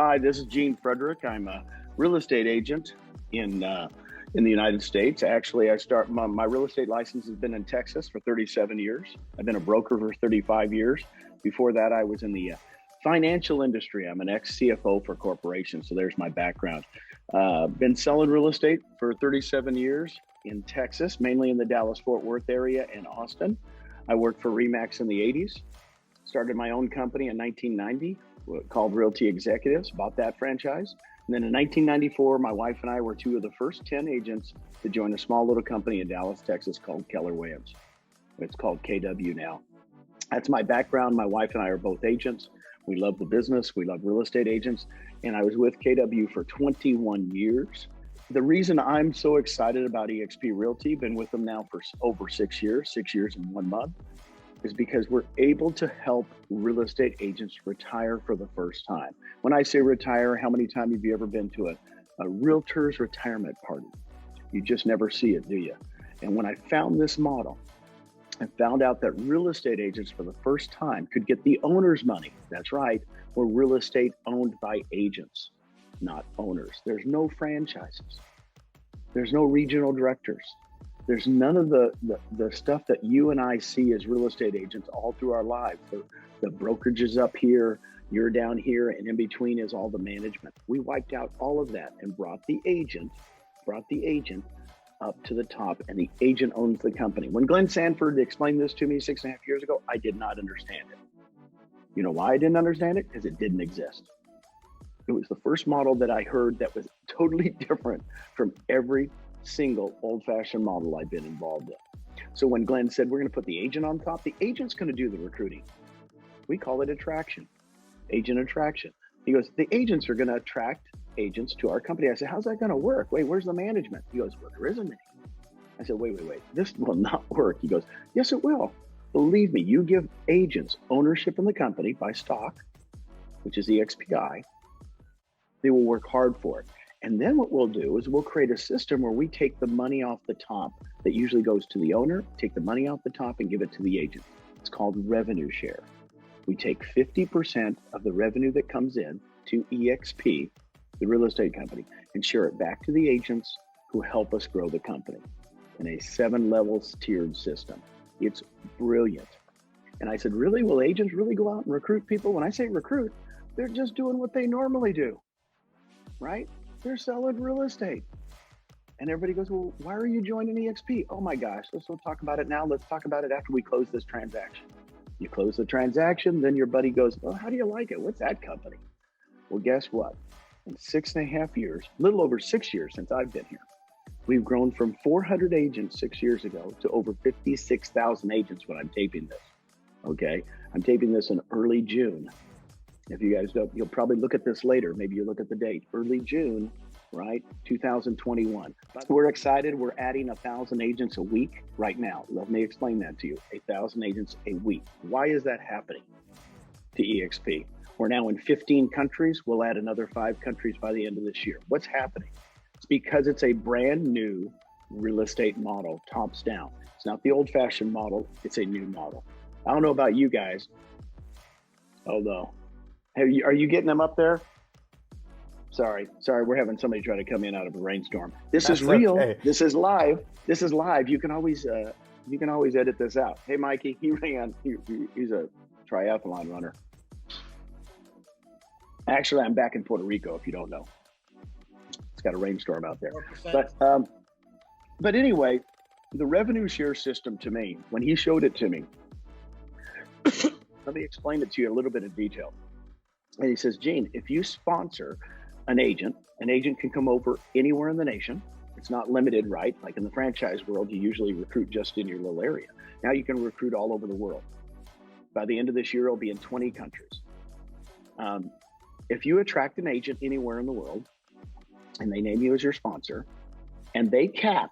Hi, this is Frederick. I'm a real estate agent in the United States. Actually, my real estate license has been in Texas for 37 years. I've been a broker for 35 years. Before that, I was in the financial industry. I'm an ex-CFO for corporations, so there's my background. Been selling real estate for 37 years in Texas, mainly in the Dallas-Fort Worth area and Austin. I worked for RE/MAX in the 80s. Started my own company in 1990 called Realty Executives, bought that franchise. And then in 1994, my wife and I were two of the first 10 agents to join a small little company in Dallas, Texas called Keller Williams. It's called KW now. That's my background. My wife and I are both agents. We love the business. We love real estate agents. And I was with KW for 21 years. The reason I'm so excited about EXP Realty, been with them now for over 6 years and 1 month, is because we're able to help real estate agents retire for the first time. When I say retire, how many times have you ever been to a realtor's retirement party? You just never see it, do you? And when I found this model, I found out that real estate agents for the first time could get the owner's money. That's right, we're real estate owned by agents, not owners. There's no franchises. There's no regional directors. There's none of the stuff that you and I see as real estate agents all through our lives. The brokerage is up here, you're down here, and in between is all the management. We wiped out all of that and brought the agent up to the top, and the agent owns the company. When Glenn Sanford explained this to me 6.5 years ago, I did not understand it. You know why I didn't understand it? Because it didn't exist. It was the first model that I heard that was totally different from every single old-fashioned model I've been involved in. So when Glenn said, we're going to put the agent on top, the agent's going to do the recruiting. We call it attraction, agent attraction. He goes, the agents are going to attract agents to our company. I said, how's that going to work? Wait, where's the management? He goes, well, there isn't any. I said, wait, this will not work. He goes, yes, it will. Believe me, you give agents ownership in the company by stock, which is EXPI, they will work hard for it. And then what we'll do is we'll create a system where we take the money off the top that usually goes to the owner, take the money off the top and give it to the agent. It's called revenue share. We take 50% of the revenue that comes in to EXP, the real estate company, and share it back to the agents who help us grow the company in a 7 levels tiered system. It's brilliant. And I said, really, will agents really go out and recruit people? When I say recruit, they're just doing what they normally do, right? They're selling real estate. And everybody goes, well, why are you joining EXP? Oh my gosh, let's not talk about it now. Let's talk about it after we close this transaction. You close the transaction, then your buddy goes, well, how do you like it? What's that company? Well, guess what? In 6.5 years, a little over 6 years since I've been here, we've grown from 400 agents 6 years ago to over 56,000 agents when I'm taping this, okay? I'm taping this in early June. If you guys don't, you'll probably look at this later. Maybe you look at the date, early June, right? 2021. But we're excited. We're adding 1,000 agents a week right now. Let me explain that to you. 1,000 agents a week. Why is that happening to EXP? We're now in 15 countries. We'll add another 5 countries by the end of this year. What's happening? It's because it's a brand new real estate model, tops down. It's not the old-fashioned model. It's a new model. I don't know about you guys. Oh no. Are you getting them up there? Sorry, we're having somebody try to come in out of a rainstorm. This is real. Okay. This is live. You can always edit this out. Hey, Mikey, he ran. He's a triathlon runner. Actually, I'm back in Puerto Rico. If you don't know, it's got a rainstorm out there. 4%. But anyway, the revenue share system to me, when he showed it to me, let me explain it to you a little bit in detail. And he says, Gene, if you sponsor an agent can come over anywhere in the nation. It's not limited, right? Like in the franchise world, you usually recruit just in your little area. Now you can recruit all over the world. By the end of this year, it'll be in 20 countries. If you attract an agent anywhere in the world and they name you as your sponsor and they cap,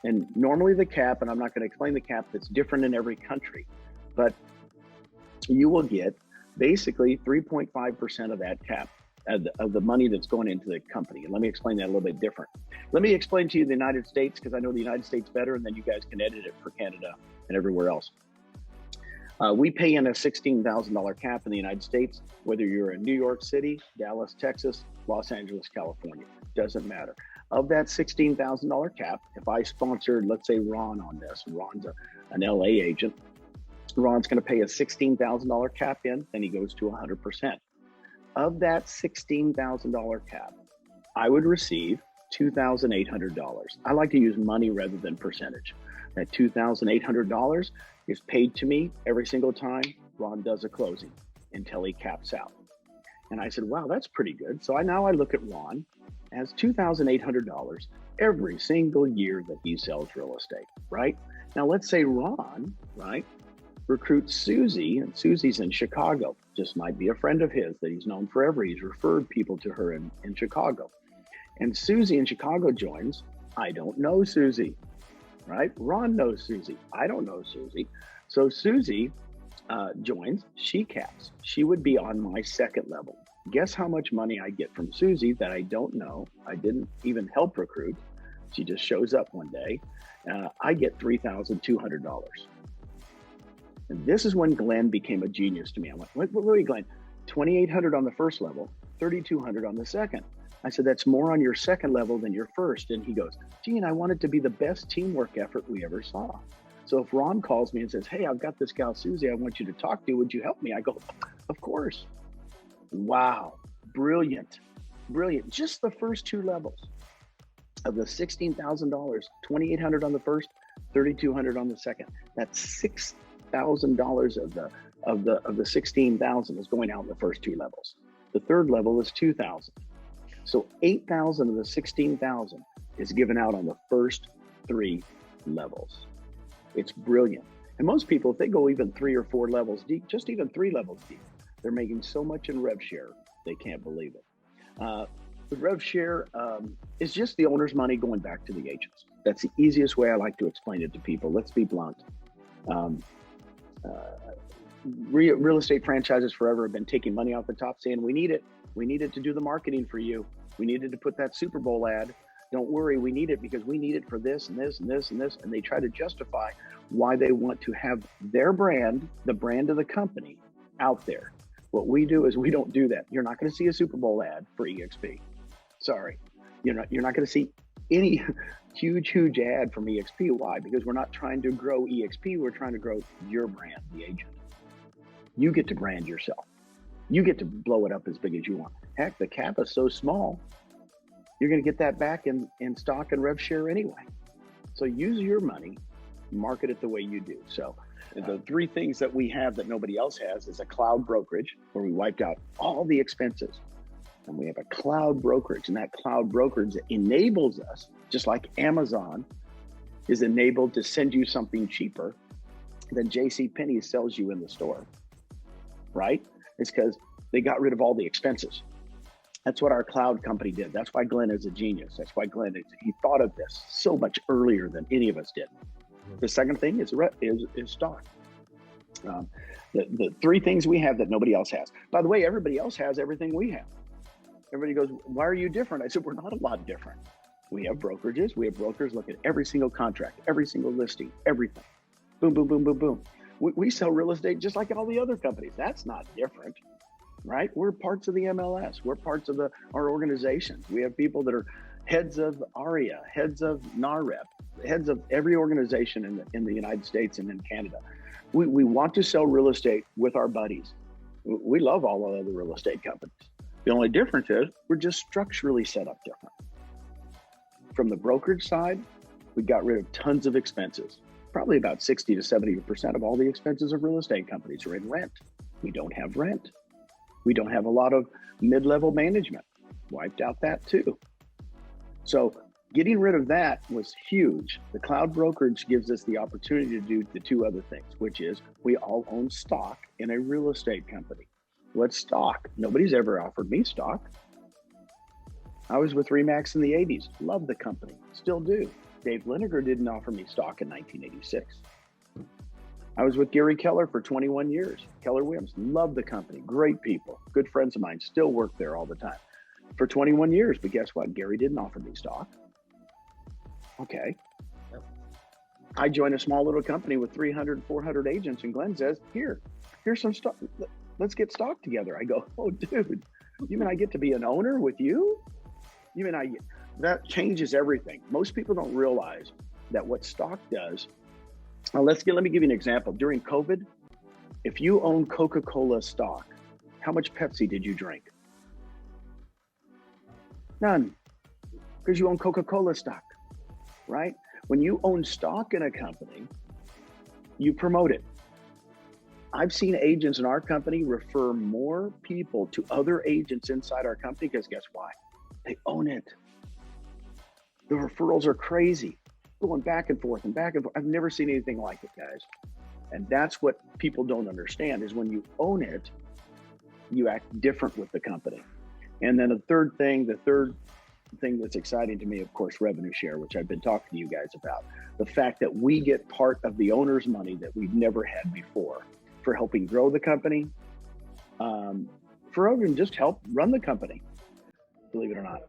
and normally the cap, and I'm not going to explain the cap, that's different in every country, but you will get basically 3.5% of that cap of the money that's going into the company. And let me explain that a little bit different. Let me explain to you the United States, because I know the United States better, and then you guys can edit it for Canada and everywhere else. We pay in a $16,000 cap in the United States, whether you're in New York City, Dallas, Texas, Los Angeles, California, doesn't matter. Of that $16,000 cap, if I sponsored, let's say Ron on this, Ron's an LA agent, Ron's going to pay a $16,000 cap in, then he goes to 100%. Of that $16,000 cap, I would receive $2,800. I like to use money rather than percentage. That $2,800 is paid to me every single time Ron does a closing until he caps out. And I said, wow, that's pretty good. So now I look at Ron as $2,800 every single year that he sells real estate, right? Now let's say Ron, right, recruits Susie, and Susie's in Chicago, just might be a friend of his that he's known forever. He's referred people to her in Chicago. And Susie in Chicago joins. I don't know Susie, right? Ron knows Susie. I don't know Susie. So Susie joins, she caps. She would be on my second level. Guess how much money I get from Susie that I don't know. I didn't even help recruit. She just shows up one day. I get $3,200. And this is when Glenn became a genius to me. I went, wait, Glenn, $2,800 on the first level, $3,200 on the second. I said, that's more on your second level than your first. And he goes, Gene, I want it to be the best teamwork effort we ever saw. So if Ron calls me and says, hey, I've got this gal, Susie, I want you to talk to, would you help me? I go, of course. Wow, brilliant, brilliant. Just the first two levels of the $16,000, $2,800 on the first, $3,200 on the second. That's $6,000 of the 16,000 is going out in the first two levels. The third level is 2,000. So 8,000 of the 16,000 is given out on the first three levels. It's brilliant. And most people, if they go even 3 or 4 levels deep, just even 3 levels deep, they're making so much in rev share, they can't believe it. Rev share is just the owner's money going back to the agents. That's the easiest way I like to explain it to people. Let's be blunt. Real estate franchises forever have been taking money off the top, saying, we need it. We need it to do the marketing for you. We needed to put that Super Bowl ad. Don't worry, we need it because we need it for this and this and this and this. And they try to justify why they want to have their brand, the brand of the company, out there. What we do is we don't do that. You're not going to see a Super Bowl ad for EXP. Sorry. You're not going to see any huge ad from EXP. Why? Because we're not trying to grow EXP. We're trying to grow your brand, the agent. You get to brand yourself. You get to blow it up as big as you want. Heck, the cap is so small, you're going to get that back in stock and rev share anyway. So use your money, market it the way you do. So the 3 things that we have that nobody else has is a cloud brokerage where we wiped out all the expenses. And we have a cloud brokerage, and that cloud brokerage enables us, just like Amazon is enabled to send you something cheaper than JCPenney sells you in the store, right? It's because they got rid of all the expenses. That's what our cloud company did. That's why Glenn is a genius. That's why Glenn he thought of this so much earlier than any of us did. The second thing is stock. The 3 things we have that nobody else has. By the way, everybody else has everything we have. Everybody goes, why are you different? I said, we're not a lot different. We have brokerages. We have brokers look at every single contract, every single listing, everything. Boom, boom, boom, boom, boom. We sell real estate just like all the other companies. That's not different, right? We're parts of the MLS. We're parts of our organizations. We have people that are heads of ARIA, heads of NAREP, heads of every organization in the United States and in Canada. We want to sell real estate with our buddies. We love all the other real estate companies. The only difference is we're just structurally set up different. From the brokerage side, we got rid of tons of expenses. Probably about 60 to 70% of all the expenses of real estate companies are in rent. We don't have rent. We don't have a lot of mid-level management. Wiped out that too. So getting rid of that was huge. The cloud brokerage gives us the opportunity to do the 2 other things, which is we all own stock in a real estate company. What's stock? Nobody's ever offered me stock. I was with RE/MAX in the 80s. Loved the company. Still do. Dave Lineker didn't offer me stock in 1986. I was with Gary Keller for 21 years. Keller Williams, loved the company. Great people. Good friends of mine. Still work there all the time. For 21 years. But guess what? Gary didn't offer me stock. Okay. I join a small little company with 300, 400 agents, and Glenn says, here's some stock. Let's get stock together. I go, oh, dude, you mean I get to be an owner with you? You mean that changes everything. Most people don't realize that what stock does. Now let me give you an example. During COVID, if you own Coca-Cola stock, how much Pepsi did you drink? None, because you own Coca-Cola stock, right? When you own stock in a company, you promote it. I've seen agents in our company refer more people to other agents inside our company because guess why? They own it. The referrals are crazy, going back and forth and back and forth. I've never seen anything like it, guys. And that's what people don't understand is when you own it, you act different with the company. And then the third thing that's exciting to me, of course, revenue share, which I've been talking to you guys about. The fact that we get part of the owner's money that we've never had before for helping grow the company, for even just help run the company, believe it or not.